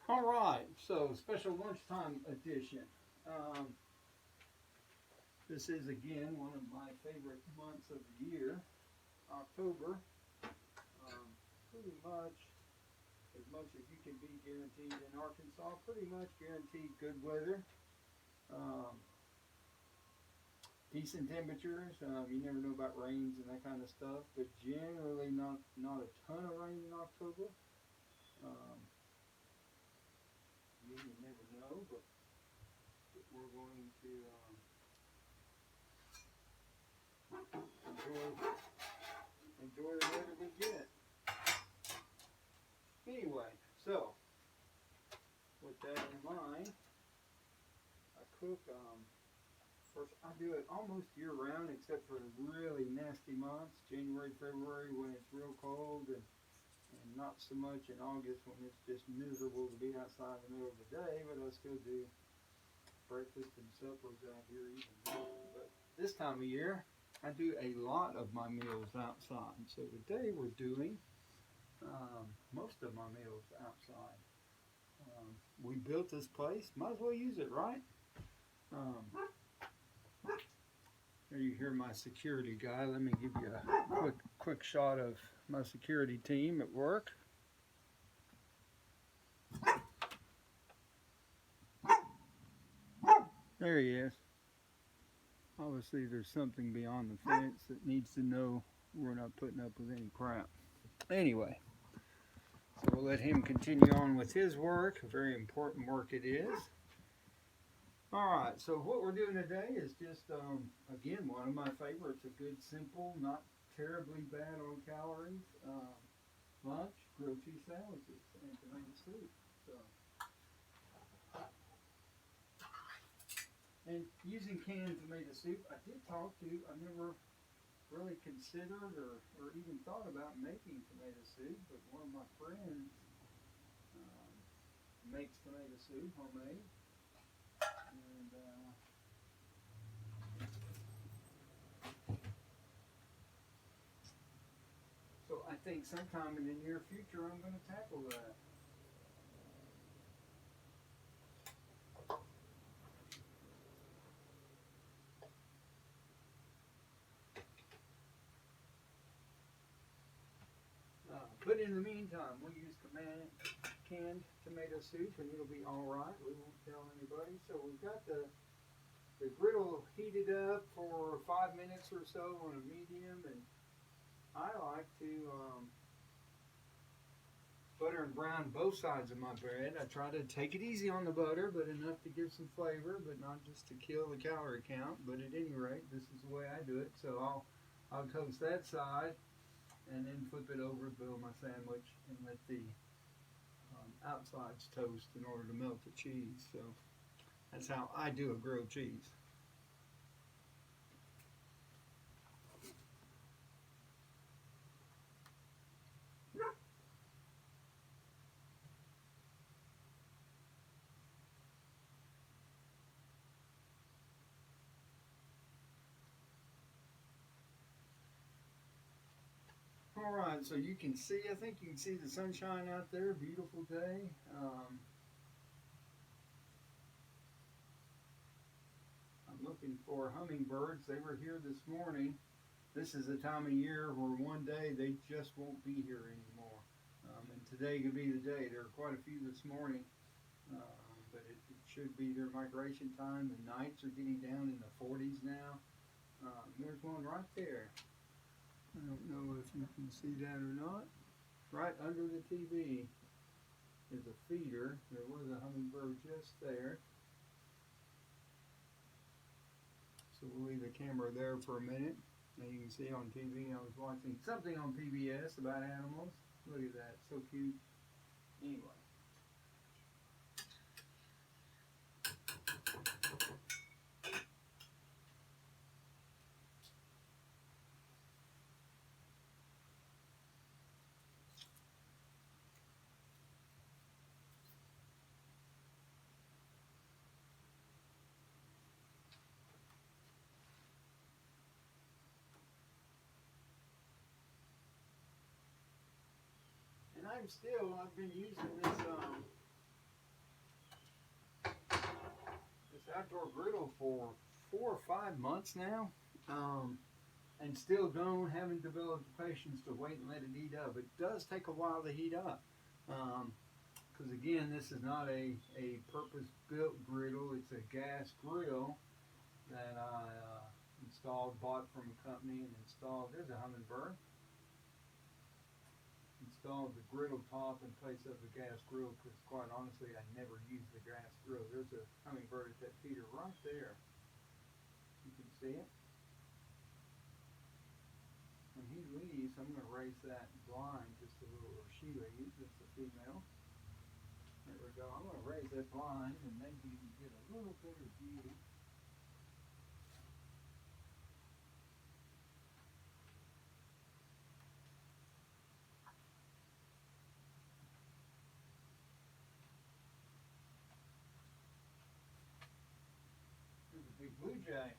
All right, so special lunchtime edition. Um, this is again one of my favorite months of the year, October. Pretty much as you can be guaranteed in Arkansas, pretty much guaranteed good weather, um, decent temperatures. You never know about rains and that kind of stuff, but generally not a ton of rain in October. Um, you never know, but we're going to enjoy the weather we get. Anyway, so with that in mind, I cook. First, I do it almost year round, except for really nasty months, January, February, when it's real cold, and not so much in August when it's just miserable to be outside in the middle of the day. But I still do breakfast and suppers out here even more. But this time of year, I do a lot of my meals outside. So today we're doing most of my meals outside. We built this place, might as well use it, right? Um, Here you hear my security guy. Let me give you a quick shot of my security team at work. There he is. Obviously, there's something beyond the fence that needs to know we're not putting up with any crap. Anyway, so we'll let him continue on with his work. Very important work it is. All right, so what we're doing today is just, again, one of my favorites, a good, simple, not terribly bad on calories, lunch, grilled cheese sandwiches, and tomato soup. So, and using canned tomato soup, I never really considered or even thought about making tomato soup, but one of my friends um, makes tomato soup homemade, and so I think sometime in the near future I'm going to tackle that. But in the meantime, we'll use canned tomato soup, and it'll be all right. We won't tell anybody. So we've got the griddle heated up for 5 minutes or so on a medium, and I like to butter and brown both sides of my bread. I try to take it easy on the butter, but enough to give some flavor, but not just to kill the calorie count. But at any rate, this is the way I do it. So I'll toast that side and then flip it over, build my sandwich, and let the outsides toast in order to melt the cheese. So that's how I do a grilled cheese. All right, so you can see, I think you can see the sunshine out there, beautiful day. I'm looking for hummingbirds. They were here this morning. This is the time of year where one day they just won't be here anymore. And today could be the day. There are quite a few this morning, but it should be their migration time. The nights are getting down in the 40s now. There's one right there. I don't know if you can see that or not. Right under the TV is a feeder. There was a hummingbird just there. So we'll leave the camera there for a minute. And you can see on TV, I was watching something on PBS about animals. Look at that, so cute. Anyway. And I've been using this outdoor griddle for 4 or 5 months now, and still haven't developed the patience to wait and let it heat up. It does take a while to heat up, because again, this is not a purpose-built griddle. It's a gas grill that I bought from a company and installed. There's a hummingbird. Installed the griddle top in place of the gas grill because, quite honestly, I never use the gas grill. There's a hummingbird at that feeder right there. You can see it. When he leaves, I'm going to raise that blind just a little, or she leaves. It's a female. There we go. I'm going to raise that blind and maybe you can get a little better view. There's a big blue jay.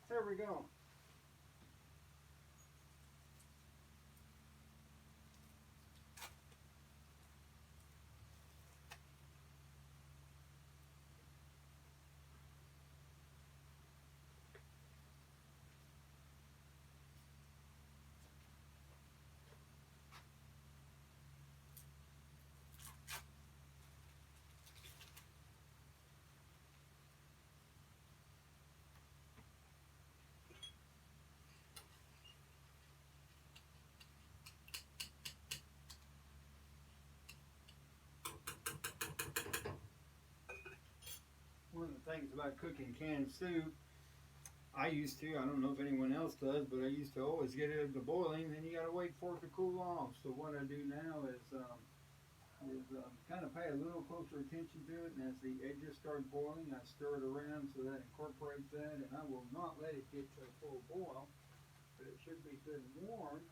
There we go. One of the things about cooking canned soup, I don't know if anyone else does, but I used to always get it to boiling, then you gotta wait for it to cool off. So what I do now is kind of pay a little closer attention to it, and as the edges start boiling, I stir it around so that incorporates that, and I will not let it get to a full boil, but it should be good and warm,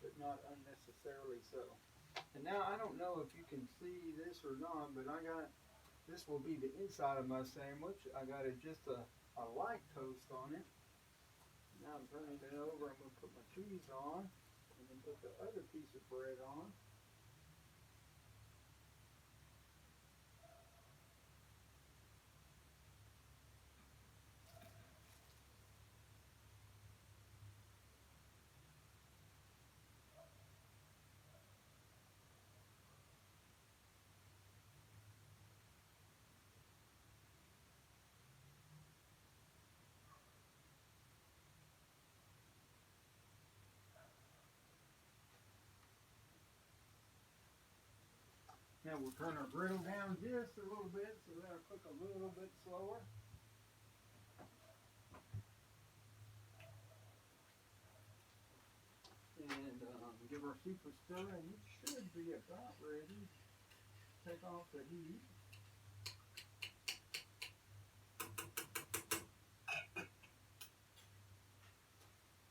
but not unnecessarily so. And now I don't know if you can see this or not, but this will be the inside of my sandwich. I got just a light toast on it. Now I'm turning it over. I'm going to put my cheese on and then put the other piece of bread on. Now we'll turn our griddle down just a little bit so that'll cook a little bit slower. And give our soup a stir, and it should be about ready. Take off the heat.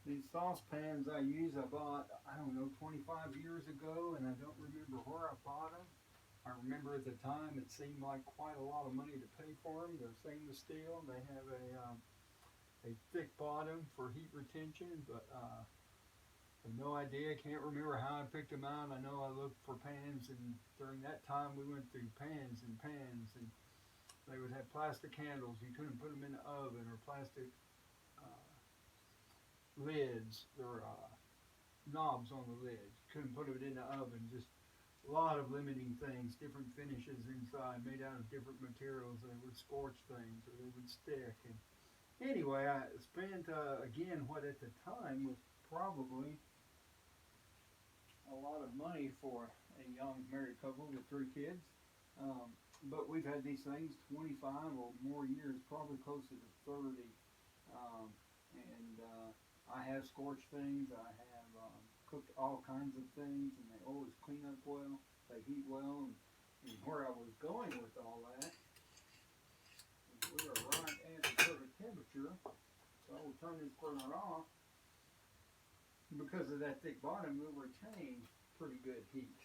These saucepans I bought, 25 years ago, and I don't remember where I bought them. I remember at the time it seemed like quite a lot of money to pay for them. They're stainless steel. They have a thick bottom for heat retention, but I have no idea. Can't remember how I picked them out. I know I looked for pans, and during that time we went through pans, and they would have plastic handles. You couldn't put them in the oven, or plastic lids, or knobs on the lids. Couldn't put it in the oven. Just a lot of limiting things, different finishes inside, made out of different materials. They would scorch things, or they would stick. And anyway, I spent again what at the time was probably a lot of money for a young married couple with 3 kids. But we've had these things 25 or more years, probably closer to 30. I have scorched things. I have cooked all kinds of things, and they always clean up well. They heat well, and where I was going with all that, we are right at the perfect temperature. So I will turn this burner off. Because of that thick bottom, it will retain pretty good heat.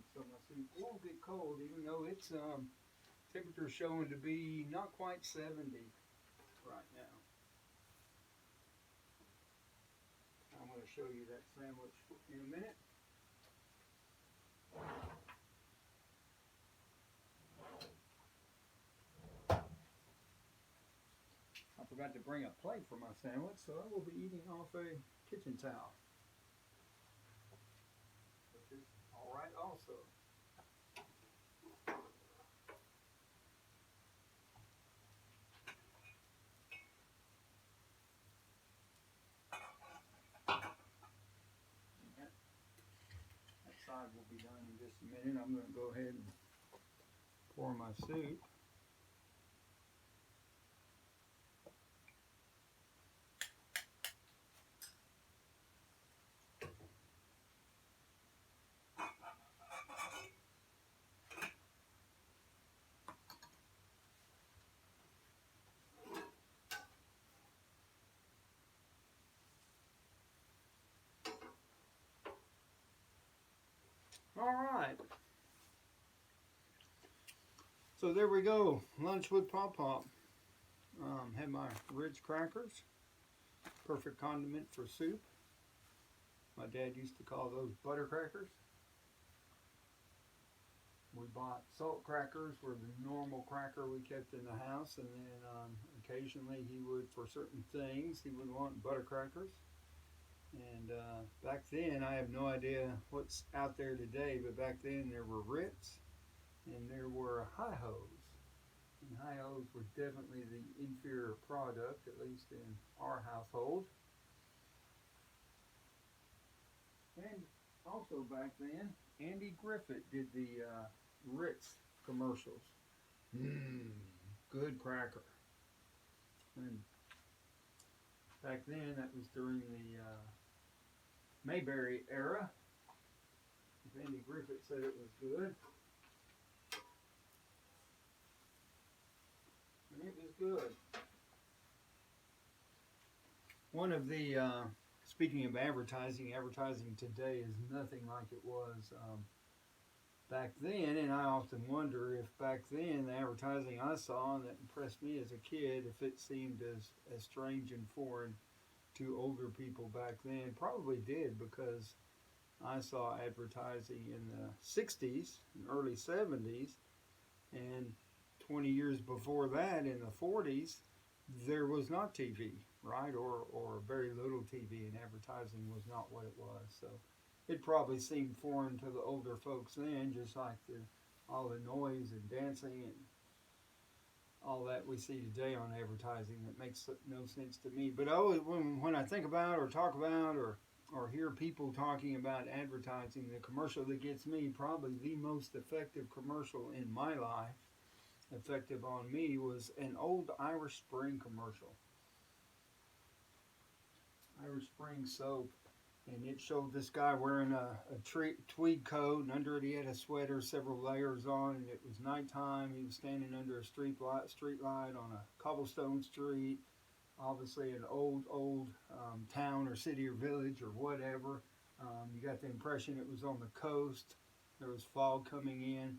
So my soup won't get cold, even though it's temperature showing to be not quite 70 right now. I'm going to show you that sandwich in a minute. I forgot to bring a plate for my sandwich, so I will be eating off a kitchen towel, which is alright also. That side will be done in just a minute. I'm going to go ahead and pour my soup. All right. So there we go. Lunch with Pop Pop. Had my Ridge crackers. Perfect condiment for soup. My dad used to call those butter crackers. We bought salt crackers, were the normal cracker we kept in the house, and then occasionally he would, for certain things, he would want butter crackers. And back then, I have no idea what's out there today, but back then there were Ritz and there were Hi-Hos. And Hi-Hos were definitely the inferior product, at least in our household. And also back then, Andy Griffith did the Ritz commercials. Good cracker. And back then, that was during the Mayberry era. If Andy Griffith said it was good, and it was good. One of the, speaking of advertising, advertising today is nothing like it was back then, and I often wonder if back then the advertising I saw that impressed me as a kid, if it seemed as strange and foreign to older people back then. Probably did, because I saw advertising in the 60s and early 70s, and 20 years before that, in the 40s, there was not TV, right? Or very little TV, and advertising was not what it was. So it probably seemed foreign to the older folks then, just like all the noise and dancing and all that we see today on advertising that makes no sense to me. But when I think about or talk about or hear people talking about advertising, the commercial that gets me, probably the most effective commercial in my life, effective on me, was an old Irish Spring commercial. Irish Spring soap. And it showed this guy wearing a tweed coat, and under it he had a sweater, several layers on, and it was nighttime. He was standing under a street light on a cobblestone street, obviously an old town or city or village or whatever. You got the impression it was on the coast. There was fog coming in,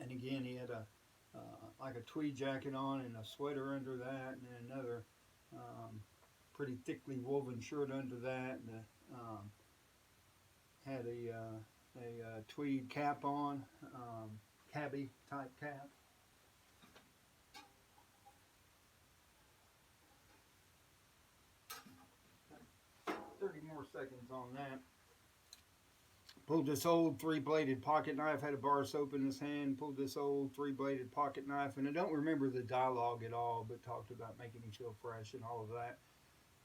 and again he had like a tweed jacket on and a sweater under that, and then another pretty thickly woven shirt under that, and had a tweed cap on, cabbie type cap. 30 more seconds on that. Pulled this old 3-bladed pocket knife, had a bar of soap in his hand, pulled this old 3-bladed pocket knife, and I don't remember the dialogue at all, but talked about making him feel fresh and all of that.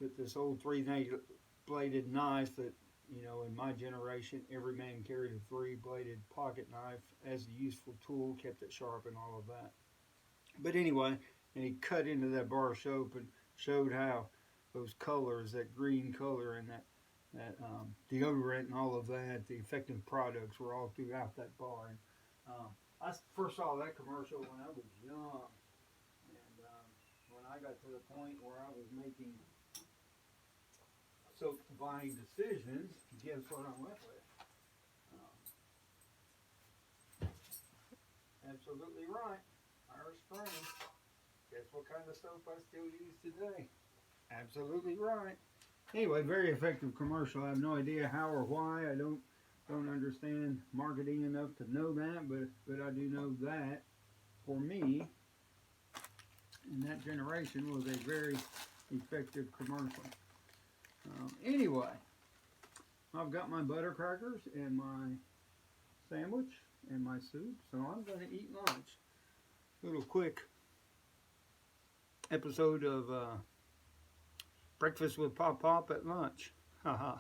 With this old 3-bladed knife that, you know, in my generation, every man carried a 3-bladed pocket knife as a useful tool, kept it sharp and all of that. But anyway, and he cut into that bar of soap and showed how those colors, that green color and that deodorant and all of that, the effective products were all throughout that bar. And I first saw that commercial when I was young, and when I got to the point where I was making soap buying decisions, guess what I went with? Absolutely right, Irish Spring. Guess what kind of soap I still use today? Absolutely right. Anyway, very effective commercial. I have no idea how or why. I don't understand marketing enough to know that, but I do know that for me in that generation was a very effective commercial. Anyway, I've got my butter crackers and my sandwich and my soup, so I'm going to eat lunch. Little quick episode of Breakfast with Pop Pop at lunch. Haha.